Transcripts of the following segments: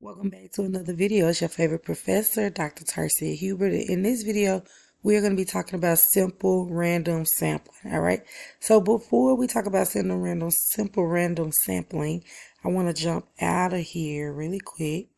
Welcome back to another video. It's your favorite professor, Dr. Tarcia Hubert. In this video, we're going to be talking about simple random sampling. All right. So before we talk about simple random sampling, I want to jump out of here really quick.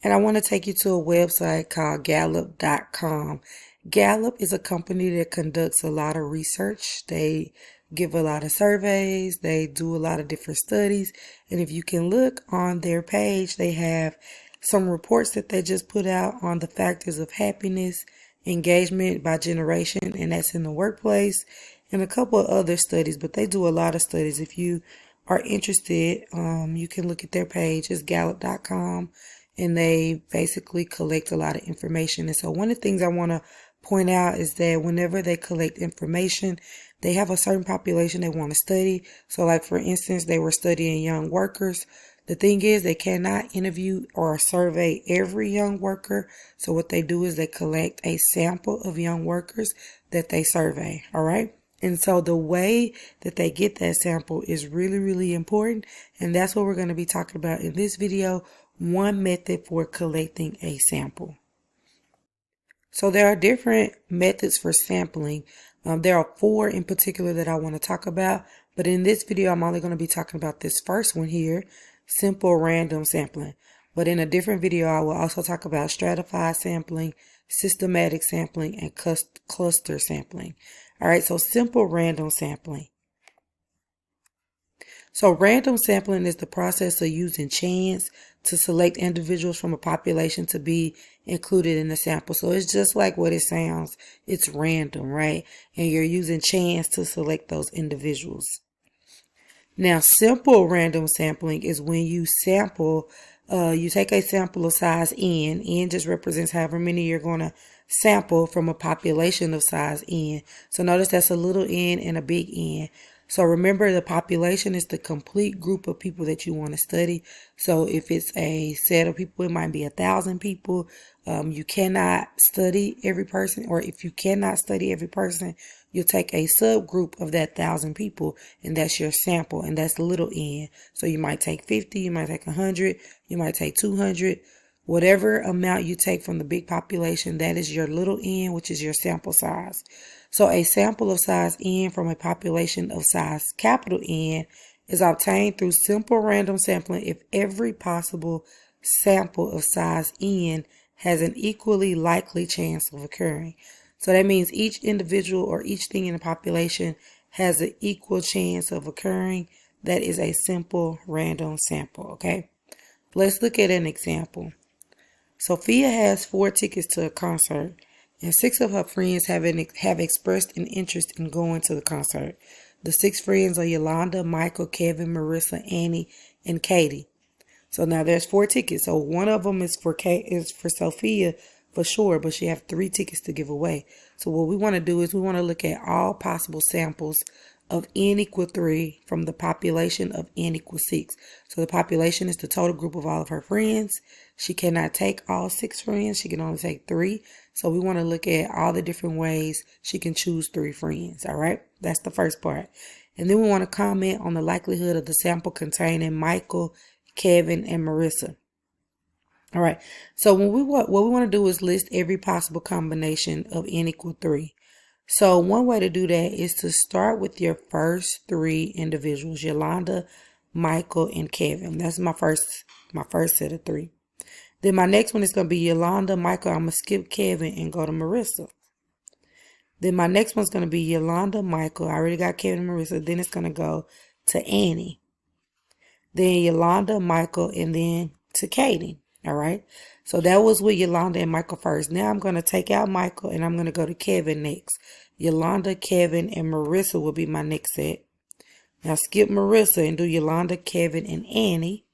And I want to take you to a website called Gallup.com. Gallup is a company that conducts a lot of research. They give a lot of surveys. They do a lot of different studies. And if you can look on their page, they have some reports that they just put out on the factors of happiness, engagement by generation, and that's in the workplace, and a couple of other studies, but they do a lot of studies. If you are interested, you can look at their page. It's Gallup.com. And they basically collect a lot of information. And so one of the things I want to point out is that whenever they collect information, they have a certain population they want to study. So like, for instance, they were studying young workers. The thing is, they cannot interview or survey every young worker. So what they do is they collect a sample of young workers that they survey. All right. And so the way that they get that sample is really, really important. And that's what we're going to be talking about in this video. One method for collecting a sample. So there are different methods for sampling. There are 4 in particular that I want to talk about, but in this video, I'm only going to be talking about this first one here, simple random sampling. But in a different video, I will also talk about stratified sampling, systematic sampling, and cluster sampling. All right, so simple random sampling. So random sampling is the process of using chance to select individuals from a population to be included in the sample. So it's just like what it sounds. It's random, right? And you're using chance to select those individuals. Now, simple random sampling is when you sample, you take a sample of size n. N just represents however many you're going to sample from a population of size n. So notice that's a little n and a big N. So remember, the population is the complete group of people that you want to study. So if it's a set of people, it might be 1,000 people. You cannot study every person, or if you cannot study every person, you'll take a subgroup of that 1,000 people, and that's your sample, and that's little n. So you might take 50, you might take 100, you might take 200. Whatever amount you take from the big population, that is your little n, which is your sample size. So a sample of size n from a population of size capital N is obtained through simple random sampling if every possible sample of size n has an equally likely chance of occurring. So that means each individual or each thing in the population has an equal chance of occurring. That is a simple random sample, okay? Let's look at an example. Sophia has 4 tickets to a concert, and 6 of her friends have expressed an interest in going to the concert. The 6 friends are Yolanda, Michael, Kevin, Marissa, Annie, and Katie. So now there's 4 tickets. So one of them is for Sophia for sure, but she has 3 tickets to give away. So what we want to do is we want to look at all possible samples of n equal 3 from the population of n equal 6. So the population is the total group of all of her friends. She cannot take all 6 friends. She can only take 3. So we want to look at all the different ways she can choose 3 friends. All right. That's the first part. And then we want to comment on the likelihood of the sample containing Michael, Kevin, and Marissa. All right. So what we want to do is list every possible combination of n equal 3. So one way to do that is to start with your first 3 individuals, Yolanda, Michael, and Kevin. That's my first set of 3. Then my next one is going to be Yolanda, Michael. I'm going to skip Kevin and go to Marissa. Then my next one's going to be Yolanda, Michael. I already got Kevin and Marissa. Then it's going to go to Annie. Then Yolanda, Michael, and then to Katie. All right. So that was with Yolanda and Michael first. Now I'm going to take out Michael and I'm going to go to Kevin next. Yolanda, Kevin, and Marissa will be my next set. Now skip Marissa and do Yolanda, Kevin, and Annie.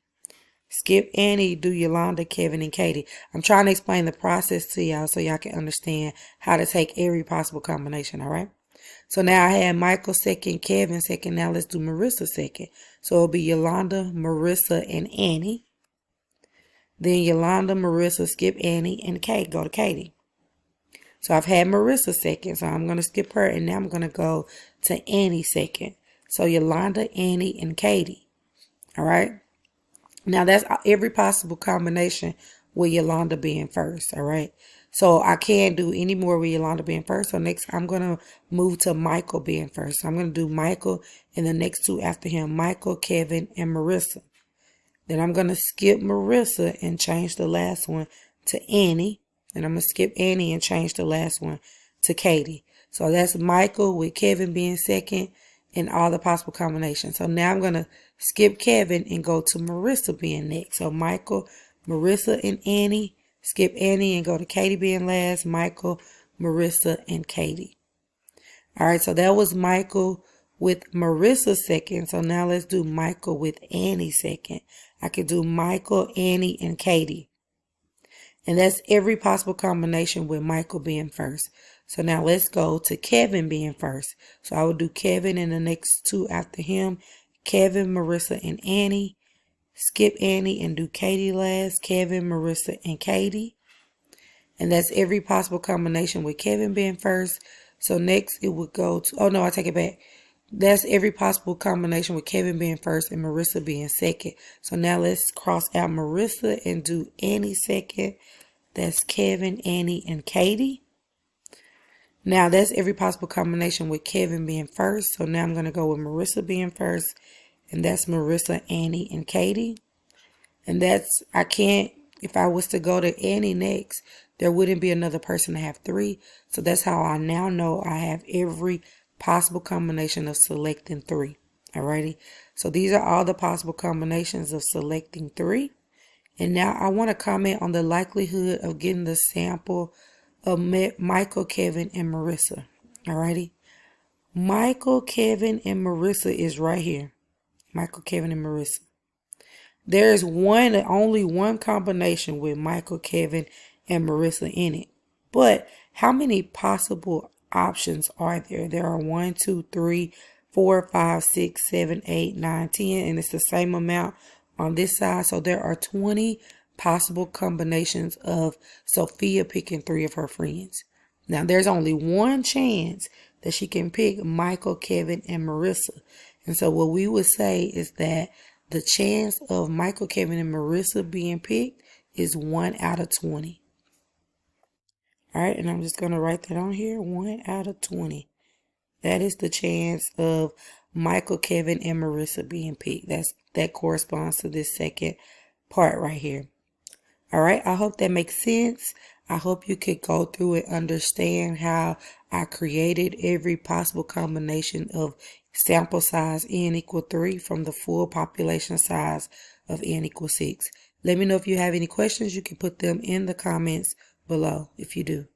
Skip Annie, do Yolanda, Kevin, and Katie. I'm trying to explain the process to y'all so y'all can understand how to take every possible combination, all right? So now I had Michael second, Kevin second. Now let's do Marissa second. So it'll be Yolanda, Marissa, and Annie. Then Yolanda, Marissa, skip Annie, and Kate, go to Katie. So I've had Marissa second, so I'm going to skip her, and now I'm going to go to Annie second. So Yolanda, Annie, and Katie. All right. Now that's every possible combination with Yolanda being first, all right? So I can't do any more with Yolanda being first. So next I'm going to move to Michael being first. So I'm going to do Michael and the next two after him, Michael, Kevin, and Marissa. Then I'm going to skip Marissa and change the last one to Annie. And I'm going to skip Annie and change the last one to Katie. So that's Michael with Kevin being second and all the possible combinations. So now I'm going to skip Kevin and go to Marissa being next. So Michael, Marissa, and Annie. Skip Annie and go to Katie being last. Michael, Marissa, and Katie. All right, so that was Michael with Marissa second. So now let's do Michael with Annie second. I could do Michael, Annie, and Katie. And that's every possible combination with Michael being first. So now let's go to Kevin being first. So I would do Kevin and the next two after him, Kevin, Marissa, and Annie. Skip Annie and do Katie last, Kevin, Marissa, and Katie. And that's every possible combination with Kevin being first. So next it would go to, oh no, I take it back. That's every possible combination with Kevin being first and Marissa being second. So now let's cross out Marissa and do Annie second. That's Kevin, Annie, and Katie. Now that's every possible combination with Kevin being first. So now I'm going to go with Marissa being first. And that's Marissa, Annie, and Katie. And that's, I can't, if I was to go to Annie next, there wouldn't be another person to have three. So that's how I now know I have every possible combination of selecting three. Alrighty. So these are all the possible combinations of selecting three. And now I want to comment on the likelihood of getting the sample of Michael, Kevin, and Marissa. Alrighty. Michael, Kevin, and Marissa is right here. Michael, Kevin, and Marissa. There is only one combination with Michael, Kevin, and Marissa in it. But how many possible options are there? There are 1, 2, 3, 4, 5, 6, 7, 8, 9, 10, and it's the same amount on this side. So there are 20 possible combinations of Sophia picking three of her friends. Now there's only one chance that she can pick Michael, Kevin, and Marissa. And so what we would say is that the chance of Michael, Kevin, and Marissa being picked is 1 out of 20. All right, and I'm just going to write that on here, 1 out of 20. That is the chance of Michael, Kevin, and Marissa being picked. That corresponds to this second part right here. All right, I hope that makes sense. I hope you could go through and understand how I created every possible combination of sample size n equal 3 from the full population size of n equals 6. Let me know if you have any questions. You can put them in the comments below if you do.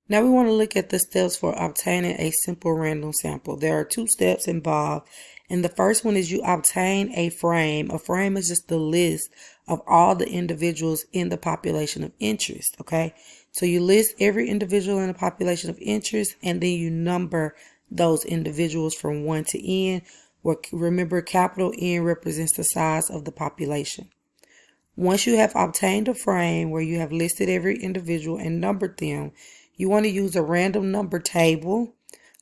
Now we want to look at the steps for obtaining a simple random sample. There are 2 steps involved. And the first one is you obtain a frame. A frame is just the list of all the individuals in the population of interest, okay? So you list every individual in the population of interest, and then you number those individuals from 1 to n, where remember capital N represents the size of the population. Once you have obtained a frame where you have listed every individual and numbered them, you want to use a random number table,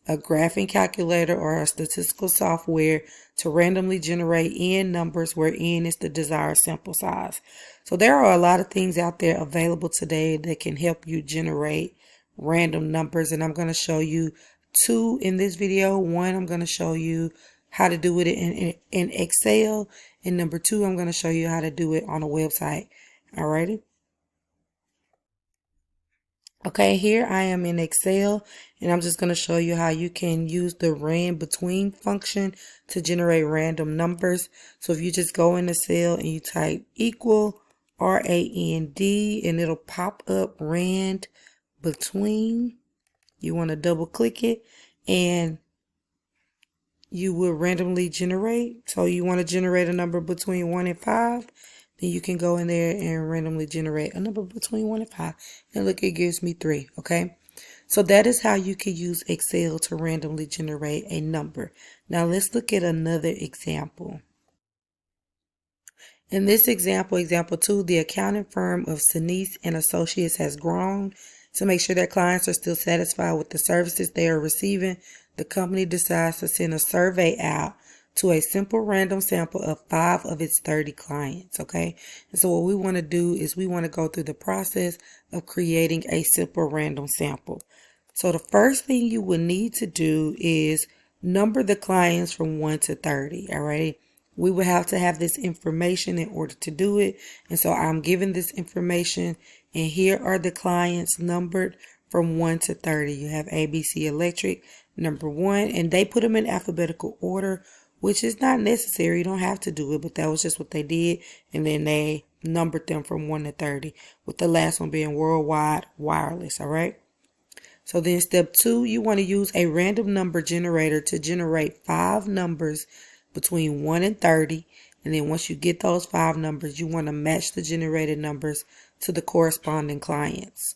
a graphing calculator, or a statistical software to randomly generate n numbers where n is the desired sample size. So there are a lot of things out there available today that can help you generate random numbers, and I'm going to show you 2 in this video. 1, I'm going to show you how to do it in Excel, and number 2, I'm going to show you how to do it on a website. Alrighty. Okay, here I am in Excel, and I'm just going to show you how you can use the rand between function to generate random numbers. So if you just go into cell and you type equal RAND, and it'll pop up rand between. You want to double click it, and you will randomly generate. So you want to generate a number between 1 and 5. Then you can go in there and randomly generate a number between 1 and 5. And look, it gives me 3. Okay. So that is how you can use Excel to randomly generate a number. Now let's look at another example. In this example, example 2, the accounting firm of Sinise and Associates has grown. To make sure that clients are still satisfied with the services they are receiving, the company decides to send a survey out to a simple random sample of 5 of its 30 clients, okay? And so what we want to do is we want to go through the process of creating a simple random sample. So the first thing you will need to do is number the clients from 1 to 30, all right? We will have to have this information in order to do it. And so I'm giving this information, and here are the clients numbered from 1 to 30. You have ABC Electric, number 1, and they put them in alphabetical order, which is not necessary. You don't have to do it, but that was just what they did. And then they numbered them from 1 to 30, with the last one being Worldwide Wireless, all right? So then step 2, you want to use a random number generator to generate 5 numbers between 1 and 30. And then once you get those 5 numbers, you want to match the generated numbers to the corresponding clients.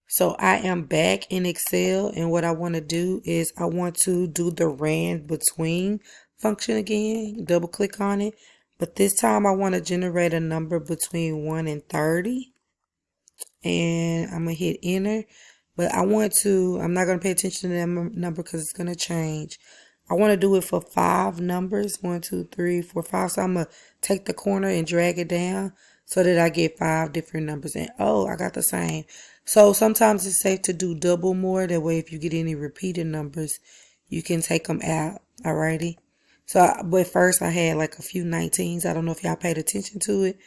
So I am back in Excel, and what I want to do is I want to do the rand between function again, double click on it. But this time I want to generate a number between 1 and 30. And I'm going to hit enter. But I'm not going to pay attention to that number because it's going to change. I want to do it for 5 numbers. 1, 2, 3, 4, 5. So I'm going to take the corner and drag it down so that I get 5 different numbers. And oh, I got the same. So sometimes it's safe to do double more. That way, if you get any repeated numbers, you can take them out. Alrighty. But first I had like a few 19s. I don't know if y'all paid attention to it.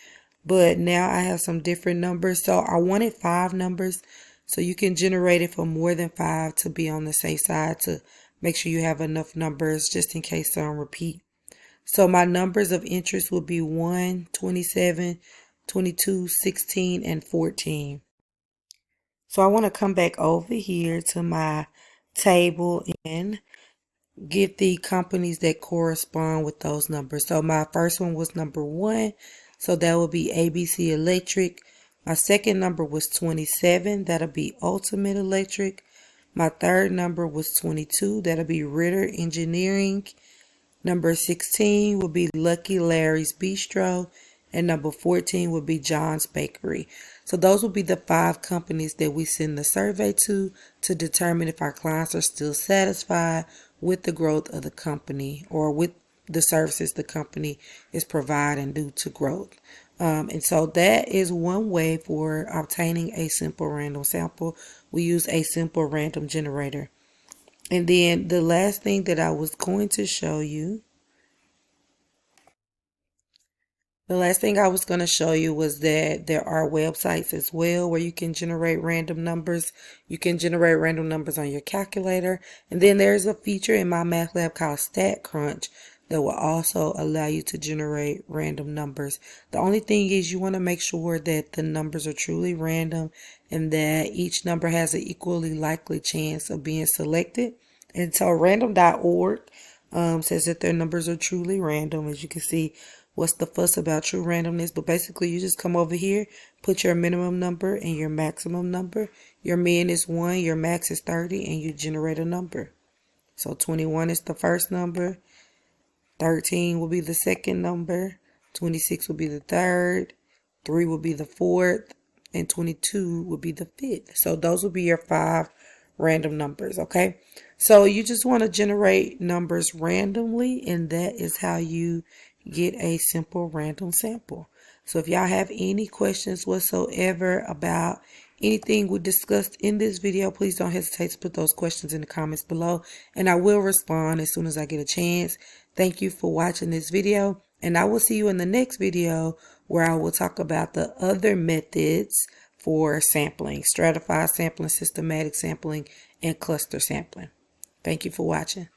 But now I have some different numbers. So I wanted 5 numbers. So you can generate it for more than 5 to be on the safe side, to make sure you have enough numbers just in case some repeat. So my numbers of interest will be 1, 27, 22, 16, and 14. So I want to come back over here to my table and get the companies that correspond with those numbers. So my first one was number 1. So that will be ABC Electric. My second number was 27. That'll be Ultimate Electric. My third number was 22. That'll be Ritter Engineering. Number 16 will be Lucky Larry's Bistro. And number 14 will be John's Bakery. So those will be the 5 companies that we send the survey to determine if our clients are still satisfied with the growth of the company or with the services the company is providing due to growth. And so that is one way for obtaining a simple random sample. We use a simple random generator. And then the last thing that I was going to show you, was that there are websites as well where you can generate random numbers. You can generate random numbers on your calculator. And then there's a feature in my math lab called StatCrunch that will also allow you to generate random numbers. The only thing is you want to make sure that the numbers are truly random and that each number has an equally likely chance of being selected. And so random.org says that their numbers are truly random. As you can see, what's the fuss about true randomness? But basically, you just come over here, put your minimum number and your maximum number. Your min is 1, your max is 30, and you generate a number. So 21 is the first number. 13 will be the second number. 26 will be the third. 3 will be the fourth. And 22 will be the fifth. So those will be your 5 random numbers, okay? So you just want to generate numbers randomly, and that is how you get a simple random sample. So if y'all have any questions whatsoever about anything we discussed in this video, please don't hesitate to put those questions in the comments below, and I will respond as soon as I get a chance. Thank you for watching this video, and I will see you in the next video where I will talk about the other methods for sampling: stratified sampling, systematic sampling, and cluster sampling. Thank you for watching.